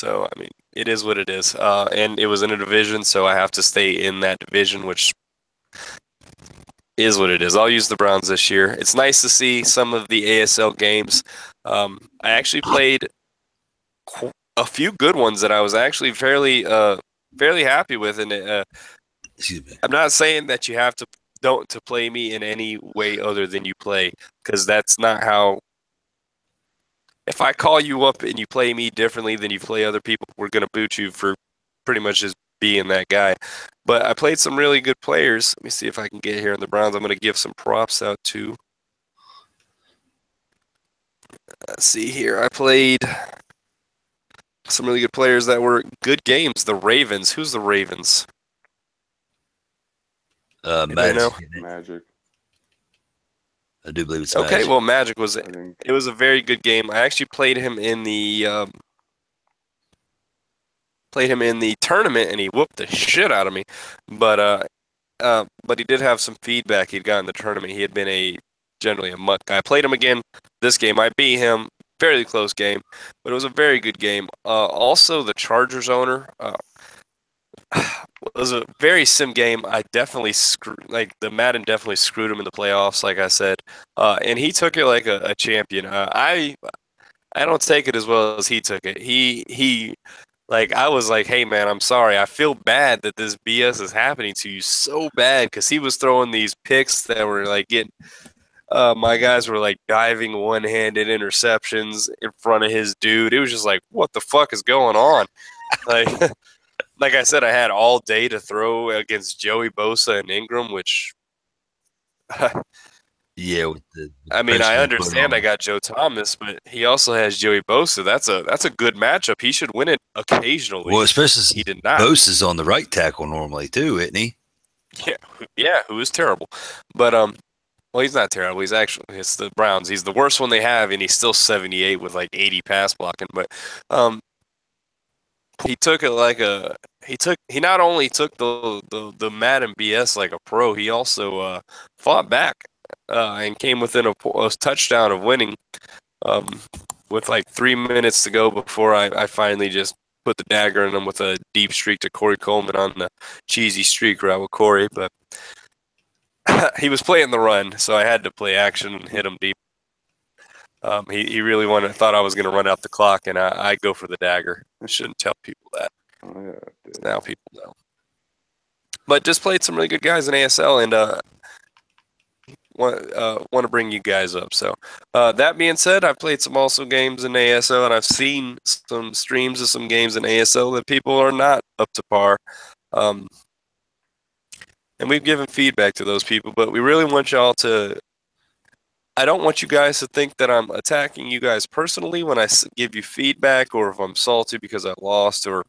I mean, it is what it is. And it was in a division, so I have to stay in that division, which is what it is. I'll use the Browns this year. It's nice to see some of the ASL games. I actually played a few good ones that I was actually fairly happy with, and Excuse me. I'm not saying that you have to don't to play me in any way other than you play, because that's not how. If I call you up and you play me differently than you play other people, we're gonna boot you for pretty much just being that guy. But I played some really good players. Let me see if I can get here in the Browns. I'm gonna give some props out to. Let's see here. I played some really good players that were good games. The Ravens. Who's the Ravens? Anybody know? Magic. I do believe it's Okay, Magic. well, Magic was I think. it was a very good game. I actually played him in the tournament, and he whooped the shit out of me. But he did have some feedback he'd got in the tournament. He had been generally a mutt guy. I played him again this game. I beat him. Fairly close game, but it was a very good game. Also, the Chargers owner was a very sim game. I definitely the Madden definitely screwed him in the playoffs, like I said, and he took it like a champion. I don't take it as well as he took it. He like I was like, hey man, I'm sorry. I feel bad that this BS is happening to you so bad, because he was throwing these picks that were like getting. My guys were like diving one-handed interceptions in front of his dude. It was just like, what the fuck is going on? Like, like I said, I had all day to throw against Joey Bosa and Ingram, which, Yeah, with the I mean, I pressure they put understand on I him. got Joe Thomas, but he also has Joey Bosa. That's a good matchup. He should win it occasionally. Well, especially He since did not. Bose is on the right tackle normally too, isn't he? Yeah, who is terrible, but well, he's not terrible. It's the Browns. He's the worst one they have, and he's still 78 with like 80 pass blocking. But um, he took it like a he not only took the Madden BS like a pro, he also fought back and came within a touchdown of winning um, with like 3 minutes to go before I finally just put the dagger in him with a deep streak to Corey Coleman on the cheesy streak route with Corey. But he was playing the run, so I had to play action and hit him deep. He really thought I was going to run out the clock, and I go for the dagger. I shouldn't tell people that. Oh yeah. Now people know. But just played some really good guys in ASL, and want to bring you guys up. So that being said, I've played some also games in ASL, and I've seen some streams of some games in ASL that people are not up to par. And we've given feedback to those people, but we really want y'all to. I don't want you guys to think that I'm attacking you guys personally when I give you feedback, or if I'm salty because I lost, or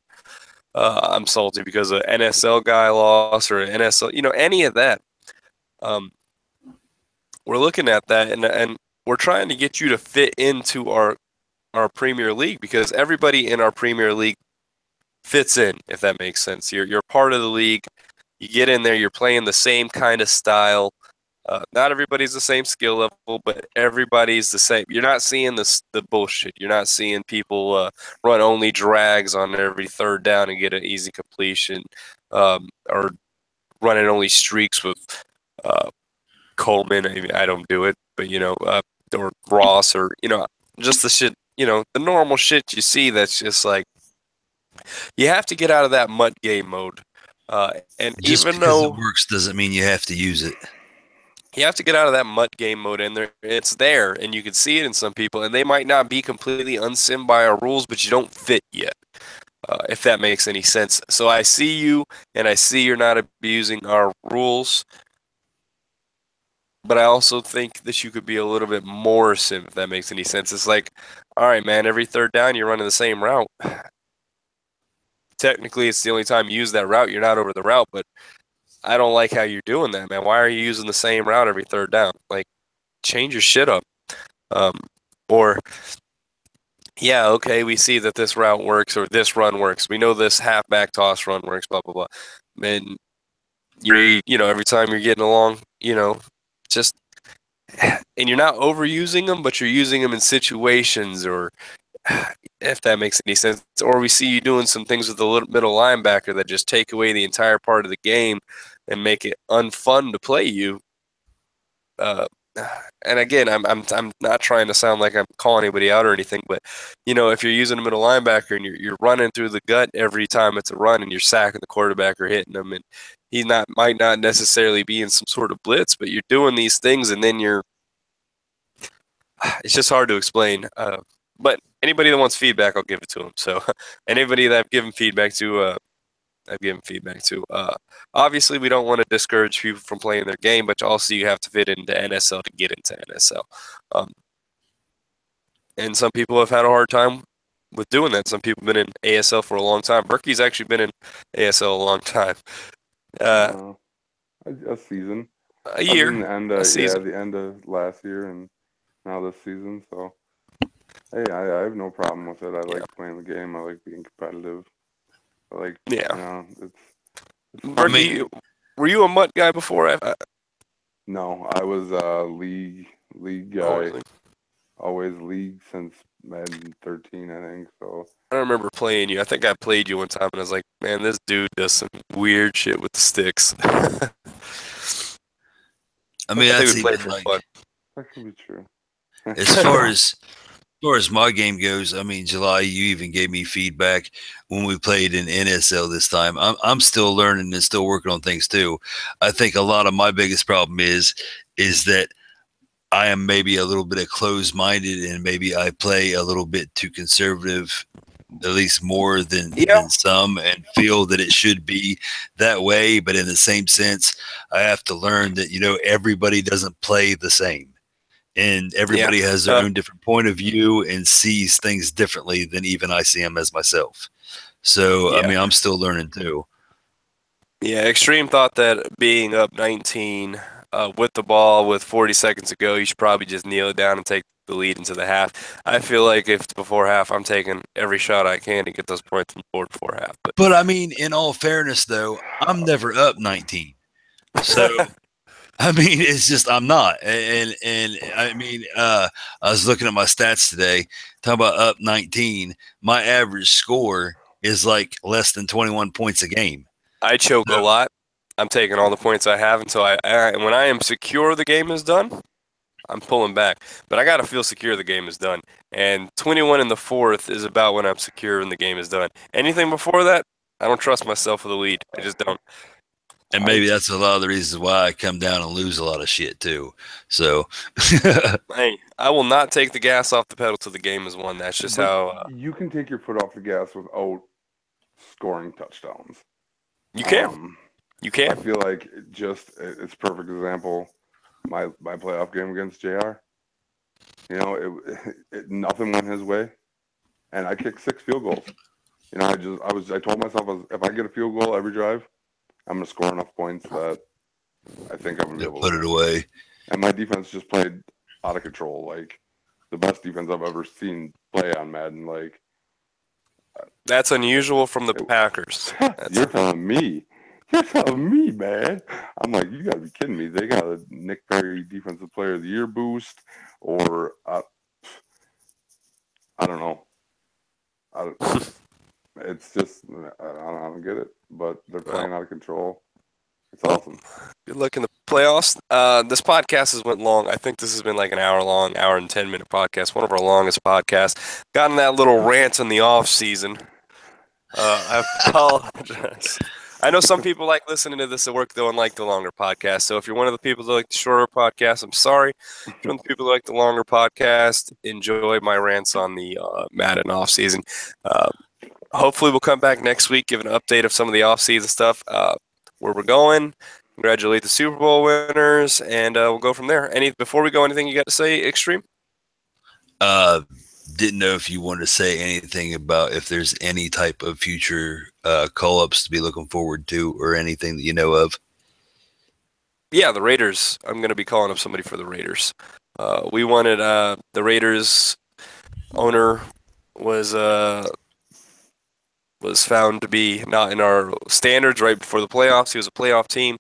I'm salty because an NSL guy lost, or an NSL, any of that. We're looking at that, and we're trying to get you to fit into our Premier League, because everybody in our Premier League fits in, if that makes sense. You're part of the league. You get in there, you're playing the same kind of style. Not everybody's the same skill level, but everybody's the same. You're not seeing the bullshit. You're not seeing people run only drags on every third down and get an easy completion, or running only streaks with Coleman. I mean, I don't do it, but or Ross, or just the shit. The normal shit you see. That's just like, you have to get out of that MUT game mode. And Just even because though it works doesn't mean you have to use it. you have to get out of that MUT game mode, and it's there, and you can see it in some people, and they might not be completely unsimmed by our rules, but you don't fit yet, if that makes any sense. So I see you, and I see you're not abusing our rules, but I also think that you could be a little bit more sim, if that makes any sense. It's like, all right, man, every third down you're running the same route. Technically, it's the only time you use that route. You're not over the route, but I don't like how you're doing that, man. Why are you using the same route every third down? Like, change your shit up. Or, yeah, okay, we see that this route works, or this run works. We know this halfback toss run works, blah, blah, blah. And every time you're getting along, just, and you're not overusing them, but you're using them in situations, or if that makes any sense. Or we see you doing some things with the middle linebacker that just take away the entire part of the game and make it unfun to play you. And again, I'm not trying to sound like I'm calling anybody out or anything, but if you're using a middle linebacker and you're running through the gut every time it's a run, and you're sacking the quarterback or hitting him, and he might not necessarily be in some sort of blitz, but you're doing these things, and then it's just hard to explain. But anybody that wants feedback, I'll give it to them. So anybody that I've given feedback to, obviously, we don't want to discourage people from playing their game, but also you have to fit into NSL to get into NSL. And some people have had a hard time with doing that. Some people have been in ASL for a long time. Berkey's actually been in ASL a long time. A season. A year. A season. The end of last year and now this season. So, hey, I have no problem with it. I like playing the game. I like being competitive. I like, it's Berkey, were you a MUT guy before? No, I was a league guy. Always league since Madden 13, I think. So I don't remember playing you. I think I played you one time, and I was like, man, this dude does some weird shit with the sticks. I mean, I think that's we played even for fun. that could be true. As far as my game goes, I mean, July, you even gave me feedback when we played in NSL this time. I'm still learning and still working on things too. I think a lot of my biggest problem is that I am maybe a little bit of closed-minded, and maybe I play a little bit too conservative, at least more than some, and feel that it should be that way. But in the same sense, I have to learn that, everybody doesn't play the same. And everybody has their own different point of view and sees things differently than even I see them as myself. So, I mean, I'm still learning too. Yeah, Extreme thought that being up 19 with the ball with 40 seconds to go, you should probably just kneel it down and take the lead into the half. I feel like if it's before half, I'm taking every shot I can to get those points on the board before half. But I mean, in all fairness, though, I'm never up 19. So I mean, it's just I'm not, and I mean, I was looking at my stats today, talking about up 19. My average score is like less than 21 points a game. I choke a So, lot. I'm taking all the points I have until when I am secure the game is done, I'm pulling back. But I got to feel secure the game is done. And 21 in the fourth is about when I'm secure and the game is done. Anything before that, I don't trust myself with the lead. I just don't. and maybe that's a lot of the reasons why I come down and lose a lot of shit too. So, Hey, I will not take the gas off the pedal till the game is won. That's just But how you can take your foot off the gas without scoring touchdowns. you can. You I can. feel like it's a perfect example. My playoff game against JR. You know, nothing went his way, and I kicked 6 field goals. You know, I told myself if I get a field goal every drive, I'm gonna score enough points that I think I'm gonna be able put to it win. away. And my defense just played out of control, like the best defense I've ever seen play on Madden. Like That's unusual from the Packers. you're telling me. You're telling me, man. I'm like, you gotta be kidding me. They got a Nick Perry Defensive Player of the Year boost, or I don't know. It's just I don't get it. But they're playing out of control. It's awesome. Good luck in the playoffs. This podcast has went long. I think this has been like an hour long, hour and 10-minute podcast. One of our longest podcasts. Gotten that little rant in the off season. I apologize. I know some people like listening to this at work, though, and like the longer podcast. So if you're one of the people that like the shorter podcast, I'm sorry. If you're one of the people that like the longer podcast, enjoy my rants on the Madden off season. Hopefully, we'll come back next week, give an update of some of the off season stuff, where we're going. Congratulate the Super Bowl winners, and we'll go from there. Before we go, anything you got to say, Extreme? Didn't know if you wanted to say anything about if there's any type of future call-ups to be looking forward to or anything that you know of. Yeah, the Raiders. I'm going to be calling up somebody for the Raiders. We wanted the Raiders owner was found to be not in our standards right before the playoffs. He was a playoff team.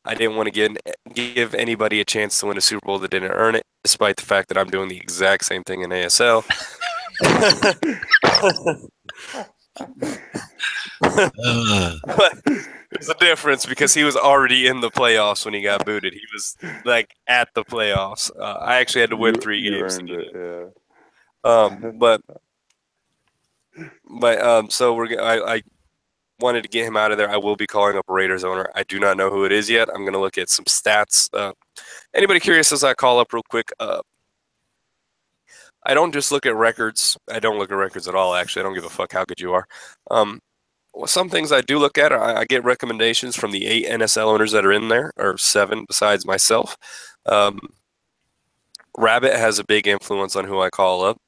I didn't want to give anybody a chance to win a Super Bowl that didn't earn it, despite the fact that I'm doing the exact same thing in ASL. But there's a difference because he was already in the playoffs when he got booted. He was like at the playoffs. I actually had to win 3 games. You earned it, yeah. So I wanted to get him out of there. I will be calling up a Raiders owner. I do not know who it is yet. I'm going to look at some stats. Anybody curious as I call up real quick? I don't just look at records. I don't look at records at all, actually. I don't give a fuck how good you are. Some things I do look at, I get recommendations from the 8 NSL owners that are in there, or 7 besides myself. Rabbit has a big influence on who I call up,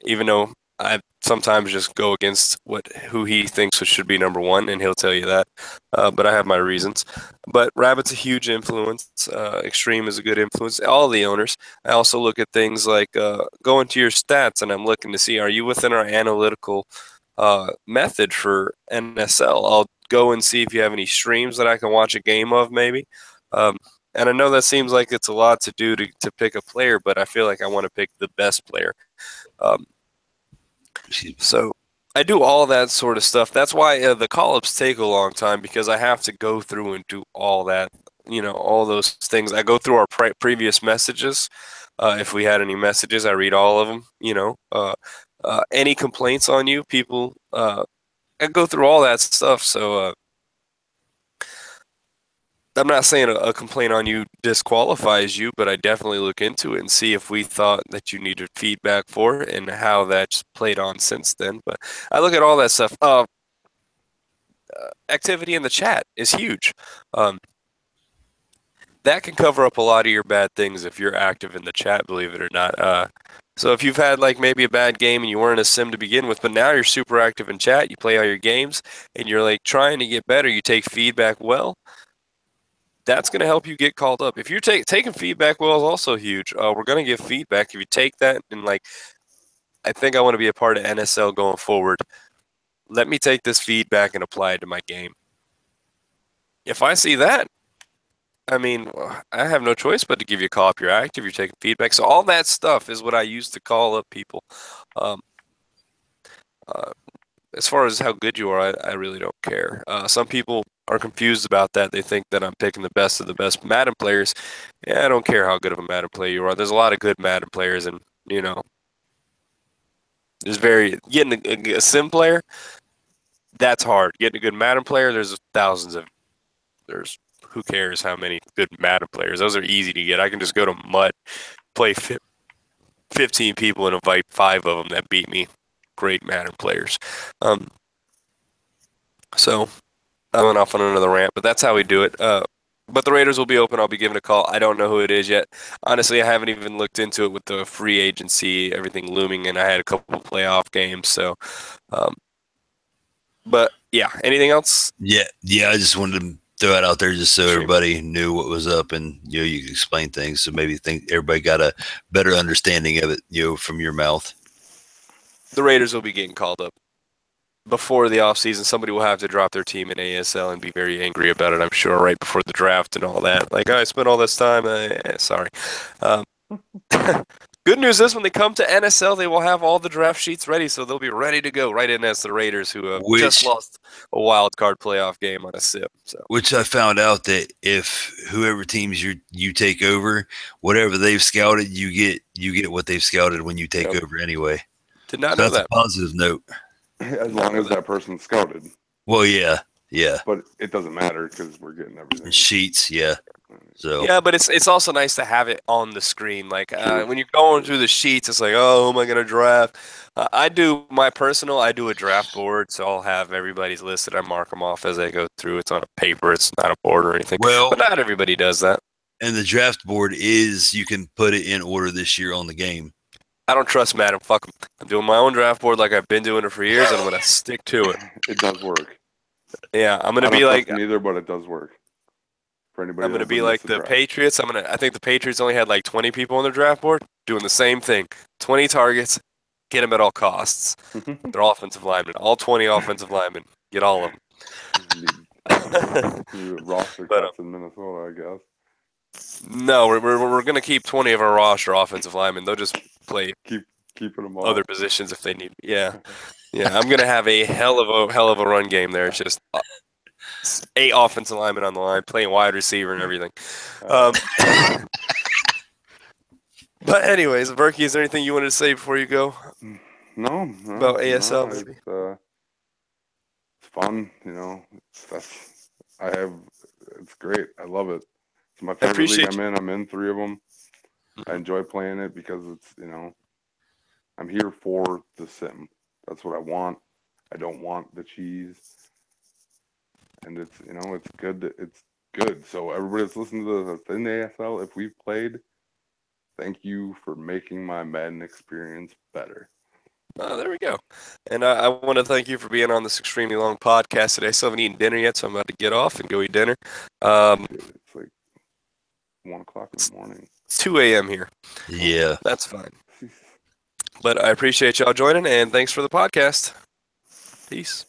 even though I sometimes just go against who he thinks should be number 1, and he'll tell you that. But I have my reasons. But Rabbit's a huge influence. Extreme is a good influence. All the owners. I also look at things like go into your stats, and I'm looking to see, are you within our analytical method for NSL? I'll go and see if you have any streams that I can watch a game of, maybe. And I know that seems like it's a lot to do to pick a player, but I feel like I want to pick the best player. So I do all that sort of stuff. That's why the call-ups take a long time, because I have to go through and do all that, all those things. I go through our previous messages. If we had any messages, I read all of them, any complaints on you, people, I go through all that stuff. So I'm not saying a complaint on you disqualifies you, but I definitely look into it and see if we thought that you needed feedback for it and how that's played on since then. But I look at all that stuff. Activity in the chat is huge. That can cover up a lot of your bad things if you're active in the chat, believe it or not. So if you've had like maybe a bad game and you weren't a sim to begin with, but now you're super active in chat, you play all your games, and you're like trying to get better, you take feedback well, that's going to help you get called up. If you're taking feedback well is also huge. We're going to give feedback. If you take that and like, I think I want to be a part of NSL going forward. Let me take this feedback and apply it to my game. If I see that, I mean, I have no choice but to give you a call if you're active, you're taking feedback. So all that stuff is what I use to call up people. Um, as far as how good you are, I really don't care. Some people are confused about that. They think that I'm picking the best of the best Madden players. Yeah, I don't care how good of a Madden player you are. There's a lot of good Madden players, and there's getting a sim player. That's hard. Getting a good Madden player, there's thousands of. There's who cares how many good Madden players. Those are easy to get. I can just go to Mutt, play 15 people, and invite 5 of them that beat me. Great Madden players. So I went off on another rant, but that's how we do it. But the Raiders will be open. I'll be giving a call. I don't know who it is yet. Honestly, I haven't even looked into it with the free agency, everything looming, and I had a couple of playoff games. So, but yeah, anything else? Yeah. I just wanted to throw it out there just so everybody knew what was up, and you could explain things. So maybe everybody got a better understanding of it, from your mouth. The Raiders will be getting called up before the offseason. Somebody will have to drop their team in ASL and be very angry about it, I'm sure, right before the draft and all that. Like, I spent all this time. Sorry. Good news is when they come to NSL, they will have all the draft sheets ready, so they'll be ready to go right in as the Raiders, who have just lost a wild card playoff game on a sip. So. Which I found out that if whoever teams you take over, whatever they've scouted, you get what they've scouted when you take over anyway. Did not know that's that. A positive note. As long as that person's scouted. Well, yeah. But it doesn't matter because we're getting everything. Sheets, yeah. So yeah, but it's also nice to have it on the screen. Like when you're going through the sheets, it's like, oh, who am I going to draft? I do a draft board, so I'll have everybody's listed. I mark them off as I go through. It's on a paper. It's not a board or anything. Well, but not everybody does that. And the draft board you can put it in order this year on the game. I don't trust Madden. Fuck them. I'm doing my own draft board like I've been doing it for years, and I'm going to stick to it. It does work. Yeah, I'm going to be like neither, but it does work. For anybody, I'm going to be like the Patriots. I think the Patriots only had like 20 people on their draft board doing the same thing. 20 targets, get them at all costs. They're offensive linemen. All 20 offensive linemen. Get all of them. Roster cuts in Minnesota, I guess. No, we're going to keep 20 of our roster offensive linemen. They'll just play keeping them all. Other positions if they need. Yeah. I'm going to have a hell of a run game there. It's just 8 offensive linemen on the line, playing wide receiver and everything. But anyways, Berkey, is there anything you wanted to say before you go? No. About ASL, maybe? It's fun, it's great. I love it. It's my favorite league I'm in. I'm in 3 of them. I enjoy playing it because it's, I'm here for the sim. That's what I want. I don't want the cheese. And it's, it's good. It's good. So everybody that's listening to this that's in the ASL, if we've played, thank you for making my Madden experience better. There we go. And I want to thank you for being on this extremely long podcast today. I still haven't eaten dinner yet, so I'm about to get off and go eat dinner. It's like 1 o'clock in the morning. It's 2 a.m. here. Yeah. That's fine. But I appreciate y'all joining, and thanks for the podcast. Peace.